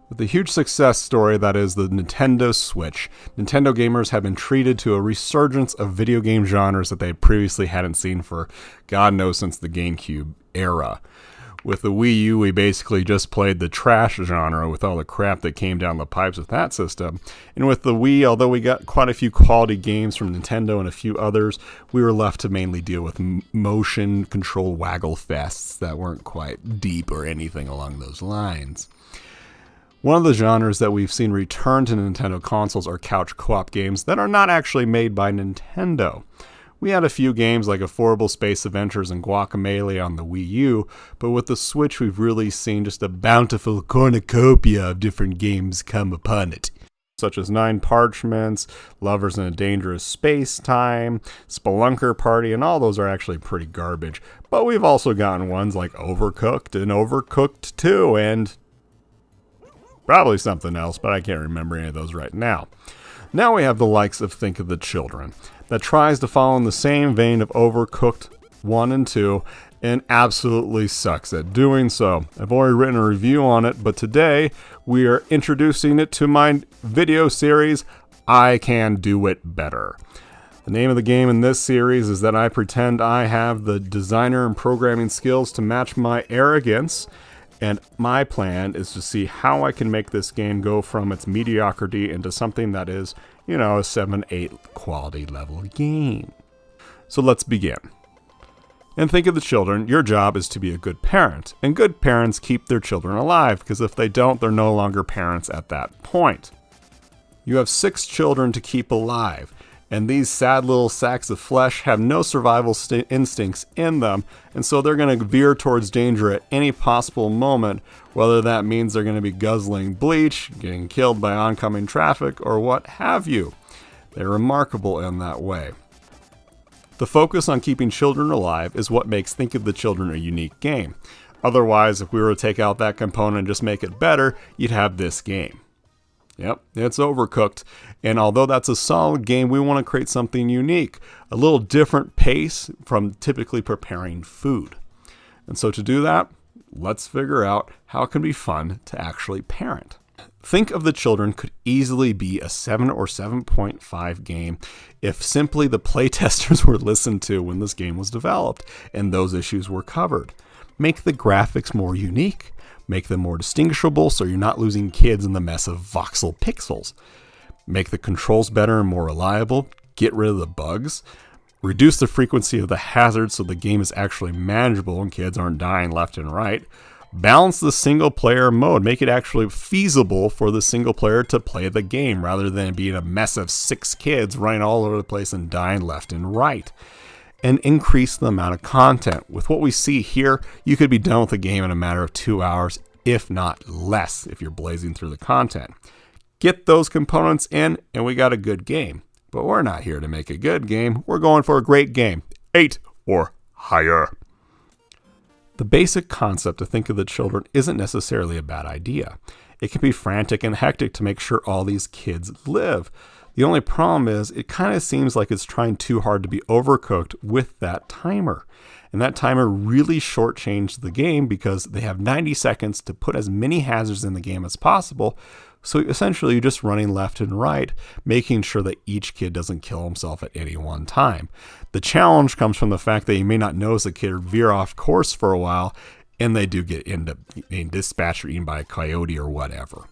With the huge success story that is the Nintendo Switch, Nintendo gamers have been treated to a resurgence of video game genres that they previously hadn't seen for God knows since the GameCube era. With the Wii U, we basically just played the trash genre with all the crap that came down the pipes with that system. And with the Wii, although we got quite a few quality games from Nintendo and a few others, we were left to mainly deal with motion control waggle fests that weren't quite deep or anything along those lines. One of the genres that we've seen return to Nintendo consoles are couch co-op games that are not actually made by Nintendo. We had a few games like Affordable Space Adventures and Guacamelee on the Wii U, but with the Switch we've really seen just a bountiful cornucopia of different games come upon it. Such as Nine Parchments, Lovers in a Dangerous Space Time, Spelunker Party, and all those are actually pretty garbage. But we've also gotten ones like Overcooked and Overcooked 2 and probably something else, but I can't remember any of those right now. Now we have the likes of Think of the Children, that tries to follow in the same vein of Overcooked 1 and 2, and absolutely sucks at doing so. I've already written a review on it, but today we are introducing it to my video series, I Can Do It Better. The name of the game in this series is that I pretend I have the designer and programming skills to match my arrogance, and my plan is to see how I can make this game go from its mediocrity into something that is, a 7-8 quality level game. So let's begin. And Think of the Children, your job is to be a good parent. And good parents keep their children alive, because if they don't, they're no longer parents at that point. You have 6 children to keep alive. And these sad little sacks of flesh have no survival instincts in them, and so they're going to veer towards danger at any possible moment, whether that means they're going to be guzzling bleach, getting killed by oncoming traffic, or what have you. They're remarkable in that way. The focus on keeping children alive is what makes Think of the Children a unique game. Otherwise, if we were to take out that component and just make it better, you'd have this game. Yep, it's Overcooked, and although that's a solid game, we want to create something unique, a little different pace from typically preparing food. And so to do that, let's figure out how it can be fun to actually parent. Think of the Children could easily be a 7 or 7.5 game if simply the playtesters were listened to when this game was developed and those issues were covered. Make the graphics more unique. Make them more distinguishable so you're not losing kids in the mess of voxel pixels. Make the controls better and more reliable. Get rid of the bugs. Reduce the frequency of the hazards so the game is actually manageable and kids aren't dying left and right. Balance the single player mode. Make it actually feasible for the single player to play the game rather than being a mess of 6 kids running all over the place and dying left and right. And increase the amount of content. With what we see here, you could be done with the game in a matter of 2 hours, if not less, if you're blazing through the content. Get those components in, and we got a good game. But we're not here to make a good game. We're going for a great game. 8 or higher. The basic concept to Think of the Children isn't necessarily a bad idea. It can be frantic and hectic to make sure all these kids live. The only problem is it kind of seems like it's trying too hard to be overcooked with that timer. And that timer really shortchanged the game because they have 90 seconds to put as many hazards in the game as possible. So essentially you're just running left and right, making sure that each kid doesn't kill himself at any one time. The challenge comes from the fact that you may not notice a kid veer off course for a while, and they do end up being dispatched or eaten by a coyote or whatever.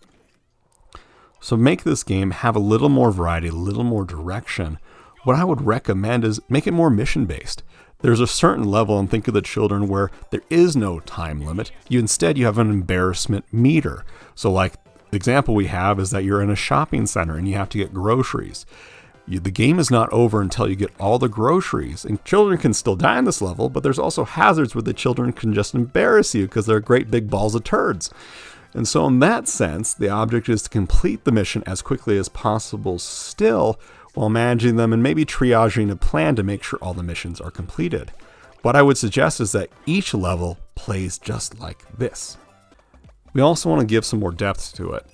So make this game have a little more variety, a little more direction. What I would recommend is make it more mission-based. There's a certain level in Think of the Children where there is no time limit. Instead, you have an embarrassment meter. So like the example we have is that you're in a shopping center and you have to get groceries. The game is not over until you get all the groceries. And children can still die on this level, but there's also hazards where the children can just embarrass you because they're great big balls of turds. And so in that sense, the object is to complete the mission as quickly as possible still, while managing them and maybe triaging a plan to make sure all the missions are completed. What I would suggest is that each level plays just like this. We also want to give some more depth to it.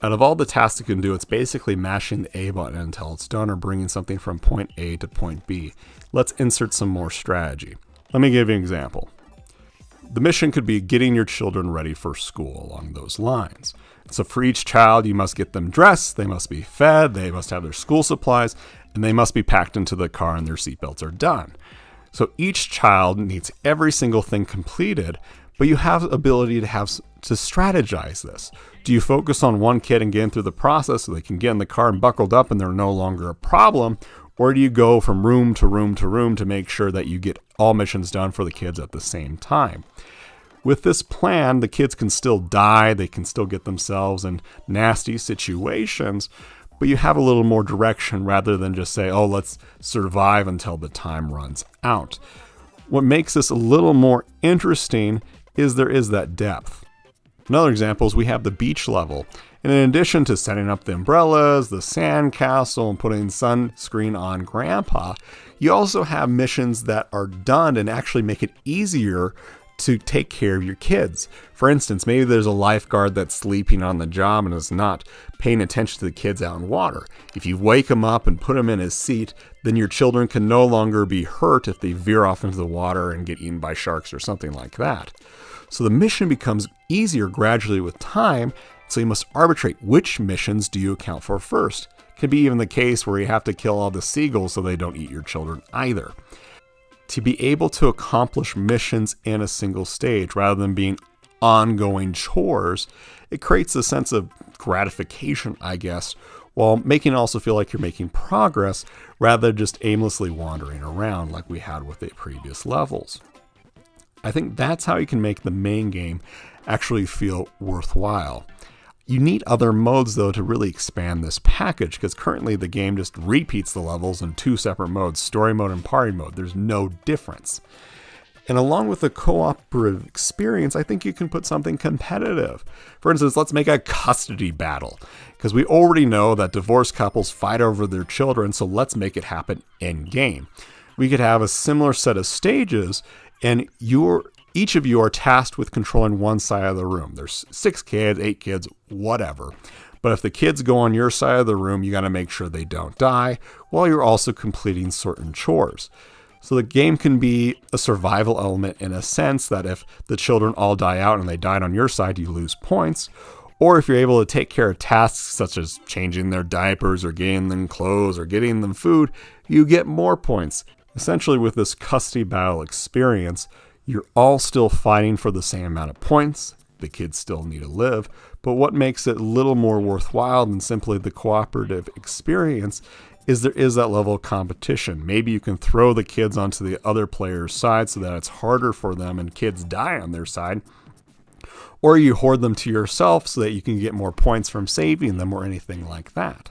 Out of all the tasks it can do, it's basically mashing the A button until it's done or bringing something from point A to point B. Let's insert some more strategy. Let me give you an example. The mission could be getting your children ready for school along those lines. So for each child, you must get them dressed, they must be fed, they must have their school supplies, and they must be packed into the car and their seatbelts are done. So each child needs every single thing completed, but you have the ability to strategize this. Do you focus on one kid and get them through the process so they can get in the car and buckled up and they're no longer a problem? Or do you go from room to room to room to make sure that you get all missions done for the kids at the same time? With this plan, the kids can still die, they can still get themselves in nasty situations, but you have a little more direction rather than just say, oh, let's survive until the time runs out. What makes this a little more interesting is there is that depth. Another example is we have the beach level. And in addition to setting up the umbrellas, the sand castle, and putting sunscreen on Grandpa, you also have missions that are done and actually make it easier to take care of your kids. For instance, maybe there's a lifeguard that's sleeping on the job and is not paying attention to the kids out in water. If you wake him up and put him in his seat, then your children can no longer be hurt if they veer off into the water and get eaten by sharks or something like that. So the mission becomes easier gradually with time, so you must arbitrate which missions do you account for first. It could be even the case where you have to kill all the seagulls so they don't eat your children either. To be able to accomplish missions in a single stage rather than being ongoing chores, it creates a sense of gratification, I guess, while making it also feel like you're making progress rather than just aimlessly wandering around like we had with the previous levels. I think that's how you can make the main game actually feel worthwhile. You need other modes, though, to really expand this package, because currently the game just repeats the levels in two separate modes, story mode and party mode. There's no difference. And along with the cooperative experience, I think you can put something competitive. For instance, let's make a custody battle, because we already know that divorced couples fight over their children, so let's make it happen in-game. We could have a similar set of stages, and each of you are tasked with controlling one side of the room. There's 6 kids, 8 kids, whatever. But if the kids go on your side of the room, you got to make sure they don't die while you're also completing certain chores. So the game can be a survival element in a sense that if the children all die out and they died on your side, you lose points. Or if you're able to take care of tasks such as changing their diapers or getting them clothes or getting them food, you get more points. Essentially, with this custody battle experience, you're all still fighting for the same amount of points. The kids still need to live. But what makes it a little more worthwhile than simply the cooperative experience is there is that level of competition. Maybe you can throw the kids onto the other player's side so that it's harder for them and kids die on their side. Or you hoard them to yourself so that you can get more points from saving them or anything like that.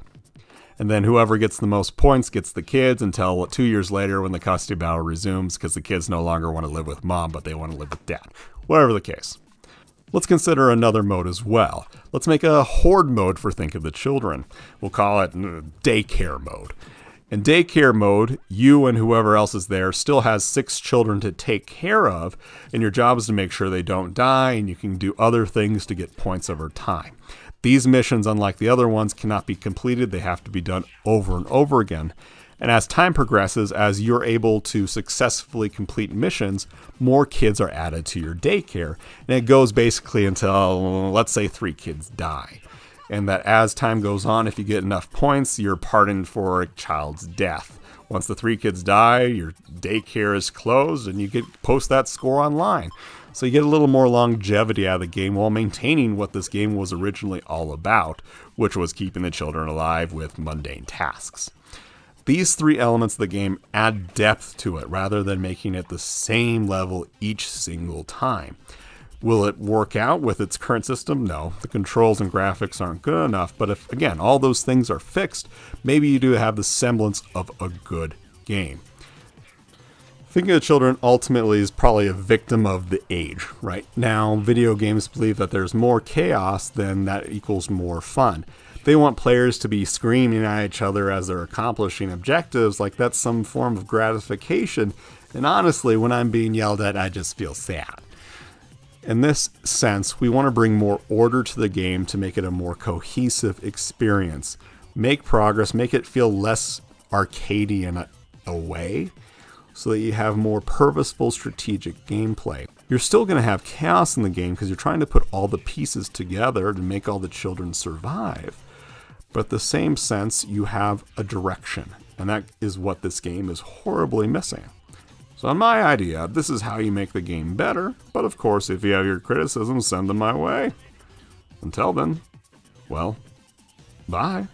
And then whoever gets the most points gets the kids until 2 years later when the custody battle resumes, because the kids no longer want to live with mom, but they want to live with dad. Whatever the case. Let's consider another mode as well. Let's make a horde mode for Think of the Children. We'll call it daycare mode. In daycare mode, you and whoever else is there still has 6 children to take care of, and your job is to make sure they don't die, and you can do other things to get points over time. These missions, unlike the other ones, cannot be completed. They have to be done over and over again. And as time progresses, as you're able to successfully complete missions, more kids are added to your daycare. And it goes basically until, let's say, 3 kids die. And that as time goes on, if you get enough points, you're pardoned for a child's death. Once the 3 kids die, your daycare is closed and you post that score online. So you get a little more longevity out of the game while maintaining what this game was originally all about, which was keeping the children alive with mundane tasks. These 3 elements of the game add depth to it rather than making it the same level each single time. Will it work out with its current system? No. The controls and graphics aren't good enough, but if, again, all those things are fixed, maybe you do have the semblance of a good game. Thinking of the Children ultimately is probably a victim of the age. Right now, video games believe that there's more chaos than that equals more fun. They want players to be screaming at each other as they're accomplishing objectives like that's some form of gratification. And honestly, when I'm being yelled at, I just feel sad. In this sense, we want to bring more order to the game to make it a more cohesive experience. Make progress, make it feel less arcadey in a way, so that you have more purposeful strategic gameplay. You're still going to have chaos in the game because you're trying to put all the pieces together to make all the children survive. But in the same sense, you have a direction, and that is what this game is horribly missing. So on my idea, this is how you make the game better, but of course, if you have your criticisms, send them my way. Until then, well, bye.